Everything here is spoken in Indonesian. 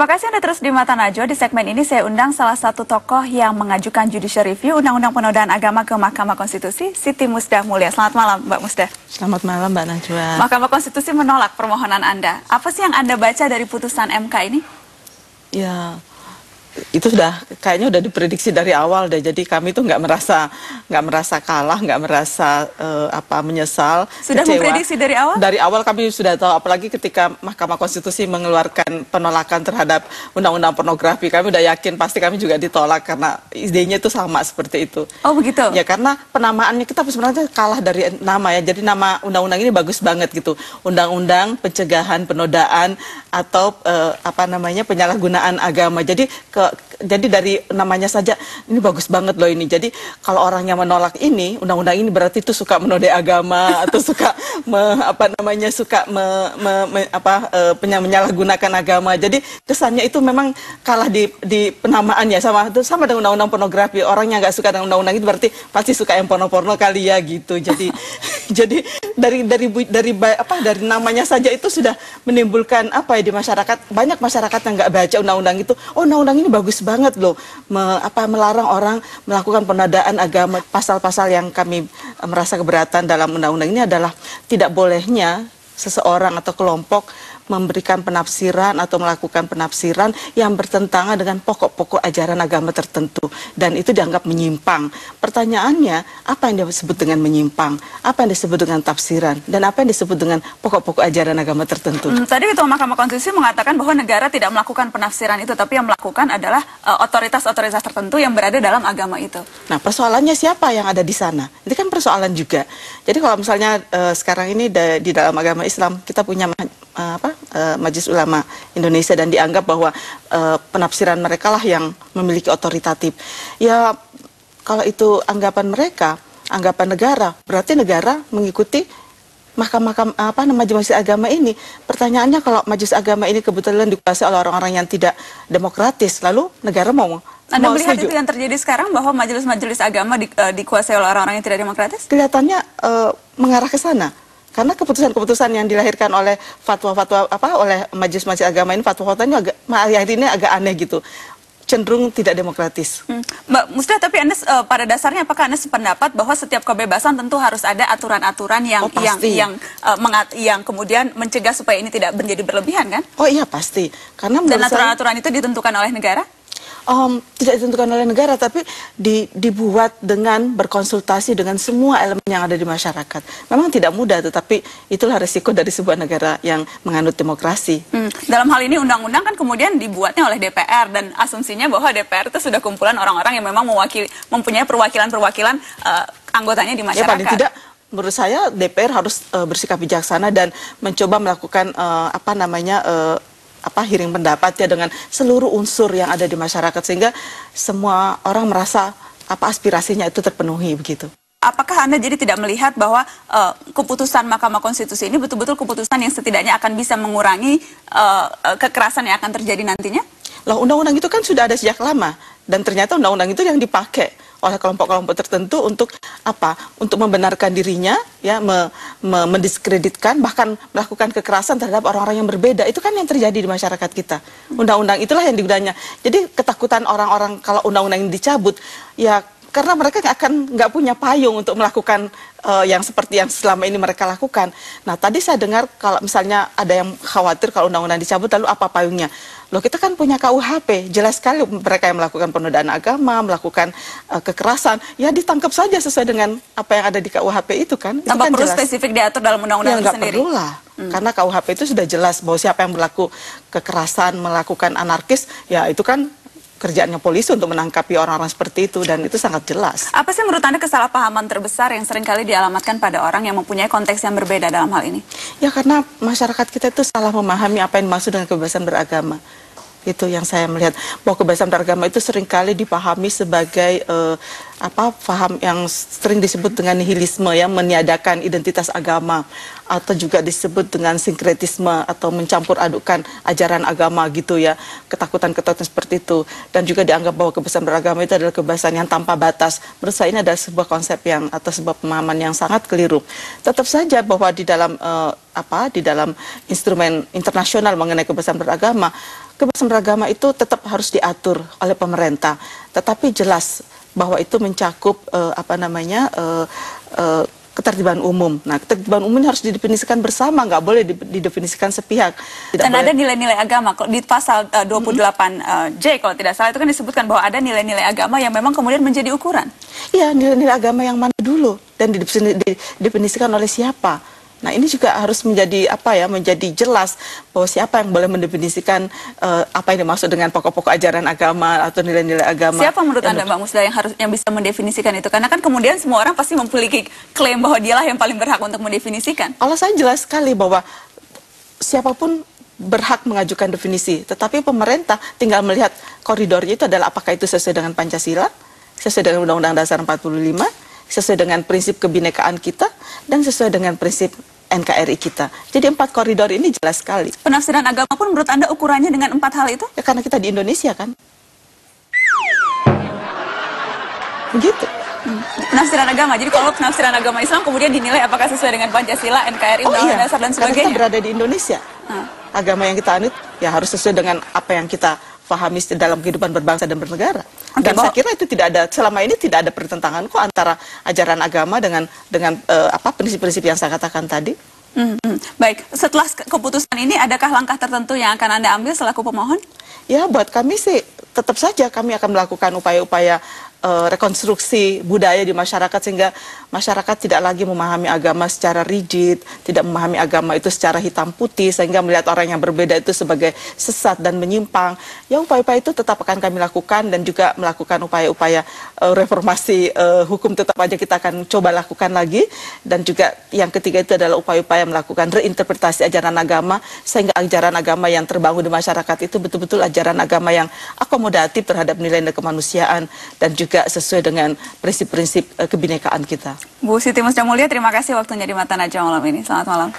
Terima kasih Anda terus di Mata Najwa. Di segmen ini saya undang salah satu tokoh yang mengajukan judicial review Undang-Undang Penodaan Agama ke Mahkamah Konstitusi, Siti Musdah Mulia. Selamat malam, Mbak Musdah. Selamat malam, Mbak Najwa. Mahkamah Konstitusi menolak permohonan Anda. Apa sih yang Anda baca dari putusan MK ini? Ya, itu kayaknya udah diprediksi dari awal deh. Jadi kami tuh nggak merasa kalah, nggak merasa menyesal. Sudah kecewa. Memprediksi dari awal? Dari awal kami sudah tahu, apalagi ketika Mahkamah Konstitusi mengeluarkan penolakan terhadap Undang-Undang Pornografi, kami udah yakin pasti kami juga ditolak karena idenya itu sama seperti itu. Oh begitu? Ya karena penamaannya kita sebenarnya kalah dari nama ya. Jadi nama undang-undang ini bagus banget gitu. Undang-Undang Pencegahan Penodaan atau penyalahgunaan agama. Jadi dari namanya saja ini bagus banget loh ini. Jadi kalau orang yang menolak ini undang-undang ini berarti itu suka menodai agama atau suka menyalahgunakan agama. Jadi kesannya itu memang kalah di penamaannya sama dengan undang-undang pornografi. Orang yang nggak suka dengan undang-undang itu berarti pasti suka yang porno-porno kali ya gitu. Jadi dari namanya saja itu sudah menimbulkan di masyarakat, banyak masyarakat yang nggak baca undang-undang itu. Oh, undang-undang ini bagus banget loh, melarang orang melakukan penodaan agama. Pasal-pasal yang kami merasa keberatan dalam undang-undang ini adalah tidak bolehnya seseorang atau kelompok memberikan penafsiran atau melakukan penafsiran yang bertentangan dengan pokok-pokok ajaran agama tertentu, dan itu dianggap menyimpang. Pertanyaannya, apa yang disebut dengan menyimpang? Apa yang disebut dengan tafsiran? Dan apa yang disebut dengan pokok-pokok ajaran agama tertentu? Tadi Ketua Mahkamah Konstitusi mengatakan bahwa negara tidak melakukan penafsiran itu, tapi yang melakukan adalah otoritas-otoritas tertentu yang berada dalam agama itu. Nah, persoalannya siapa yang ada di sana? Itu kan persoalan juga. Jadi kalau misalnya sekarang ini di dalam agama Islam kita punya Majelis Ulama Indonesia, dan dianggap bahwa penafsiran mereka lah yang memiliki otoritatif. Ya kalau itu anggapan mereka, anggapan negara, berarti negara mengikuti majelis agama ini. Pertanyaannya, kalau majelis agama ini kebetulan dikuasai oleh orang-orang yang tidak demokratis, lalu negara mau Anda melihat setuju? Itu yang terjadi sekarang, bahwa majelis-majelis agama dikuasai oleh orang-orang yang tidak demokratis? Kelihatannya mengarah ke sana. Karena keputusan-keputusan yang dilahirkan oleh fatwa-fatwa oleh majelis-majelis agama ini, fatwa-fatwanya agak aneh gitu, cenderung tidak demokratis. Mbak Musdah, tapi Anda pada dasarnya apakah Anda sependapat bahwa setiap kebebasan tentu harus ada aturan-aturan yang kemudian mencegah supaya ini tidak menjadi berlebihan, kan? Oh iya, pasti. Karena dan aturan-aturan itu ditentukan oleh negara? Tidak ditentukan oleh negara, tapi dibuat dengan berkonsultasi dengan semua elemen yang ada di masyarakat. Memang tidak mudah, tetapi itulah resiko dari sebuah negara yang menganut demokrasi. Dalam hal ini undang-undang kan kemudian dibuatnya oleh DPR, dan asumsinya bahwa DPR itu sudah kumpulan orang-orang yang memang mempunyai perwakilan-perwakilan anggotanya di masyarakat. Ya, paling tidak menurut saya DPR harus bersikap bijaksana dan mencoba melakukan hearing pendapat ya dengan seluruh unsur yang ada di masyarakat, sehingga semua orang merasa aspirasinya itu terpenuhi begitu. Apakah Anda jadi tidak melihat bahwa keputusan Mahkamah Konstitusi ini betul-betul keputusan yang setidaknya akan bisa mengurangi kekerasan yang akan terjadi nantinya? Loh, undang-undang itu kan sudah ada sejak lama, dan ternyata undang-undang itu yang dipakai oleh kelompok-kelompok tertentu untuk untuk membenarkan dirinya, ya, mendiskreditkan, bahkan melakukan kekerasan terhadap orang-orang yang berbeda. Itu kan yang terjadi di masyarakat kita. Undang-undang itulah yang digunakannya. Jadi ketakutan orang-orang kalau undang-undang ini dicabut, ya karena mereka nggak punya payung untuk melakukan yang seperti yang selama ini mereka lakukan. Nah, tadi saya dengar kalau misalnya ada yang khawatir kalau undang-undang dicabut, lalu apa payungnya? Loh, kita kan punya KUHP, jelas sekali mereka yang melakukan penodaan agama, melakukan kekerasan, ya ditangkap saja sesuai dengan apa yang ada di KUHP itu kan. Tanpa perlu spesifik diatur dalam undang-undang itu sendiri? Ya, nggak perlu lah, karena KUHP itu sudah jelas bahwa siapa yang berlaku kekerasan, melakukan anarkis, ya itu kan kerjaannya polisi untuk menangkapi orang-orang seperti itu, dan itu sangat jelas. Apa sih menurut Anda kesalahpahaman terbesar yang seringkali dialamatkan pada orang yang mempunyai konteks yang berbeda dalam hal ini? Ya karena masyarakat kita itu salah memahami apa yang dimaksud dengan kebebasan beragama. Itu yang saya melihat, bahwa kebebasan beragama itu seringkali dipahami sebagai paham yang sering disebut dengan nihilisme, ya, meniadakan identitas agama, atau juga disebut dengan sinkretisme atau mencampur adukan ajaran agama gitu ya, ketakutan-ketakutan seperti itu. Dan juga dianggap bahwa kebebasan beragama itu adalah kebebasan yang tanpa batas. Menurut saya ini adalah sebuah konsep atau sebuah pemahaman yang sangat keliru. Tetap saja bahwa di dalam di dalam instrumen internasional mengenai kebebasan beragama. Kebebasan beragama itu tetap harus diatur oleh pemerintah, tetapi jelas bahwa itu mencakup ketertiban umum. Nah, ketertiban umum harus didefinisikan bersama, nggak boleh didefinisikan sepihak. Dan ada nilai-nilai agama. Di pasal 28J kalau tidak salah itu kan disebutkan bahwa ada nilai-nilai agama yang memang kemudian menjadi ukuran. Iya, nilai-nilai agama yang mana dulu dan didefinisikan oleh siapa. Nah, ini juga harus menjadi menjadi jelas bahwa siapa yang boleh mendefinisikan apa yang dimaksud dengan pokok-pokok ajaran agama atau nilai-nilai agama. Siapa menurut Anda, Mbak Musda, yang bisa mendefinisikan itu? Karena kan kemudian semua orang pasti memiliki klaim bahwa dialah yang paling berhak untuk mendefinisikan. Kalau saya jelas sekali bahwa siapapun berhak mengajukan definisi, tetapi pemerintah tinggal melihat koridornya itu adalah apakah itu sesuai dengan Pancasila, sesuai dengan Undang-Undang Dasar 45, sesuai dengan prinsip kebinekaan kita, dan sesuai dengan prinsip NKRI kita. Jadi 4 koridor ini jelas sekali. Penafsiran agama pun menurut Anda ukurannya dengan 4 hal itu? Ya karena kita di Indonesia kan. Begitu. Penafsiran agama. Jadi kalau penafsiran agama Islam kemudian dinilai apakah sesuai dengan Pancasila, NKRI, Undang-Undang Dasar dan sebagainya. Karena kita berada di Indonesia. Agama yang kita anut ya harus sesuai dengan apa yang kita pahami dalam kehidupan berbangsa dan bernegara. Dan saya kira itu tidak ada, selama ini tidak ada pertentangan kok antara ajaran agama dengan prinsip-prinsip yang saya katakan tadi. Baik, setelah keputusan ini adakah langkah tertentu yang akan Anda ambil selaku pemohon? Ya, buat kami sih tetap saja kami akan melakukan upaya-upaya rekonstruksi budaya di masyarakat sehingga masyarakat tidak lagi memahami agama secara rigid, tidak memahami agama itu secara hitam putih sehingga melihat orang yang berbeda itu sebagai sesat dan menyimpang. Ya, upaya-upaya itu tetap akan kami lakukan dan juga melakukan upaya-upaya reformasi hukum tetap aja kita akan coba lakukan lagi. Dan juga yang ketiga itu adalah upaya-upaya melakukan reinterpretasi ajaran agama sehingga ajaran agama yang terbangun di masyarakat itu betul-betul ajaran agama yang akomodatif terhadap nilai-nilai kemanusiaan dan juga sesuai dengan prinsip-prinsip kebinekaan kita. Bu Siti Musda Mulia, terima kasih waktunya di Mata Najwa malam ini. Selamat malam.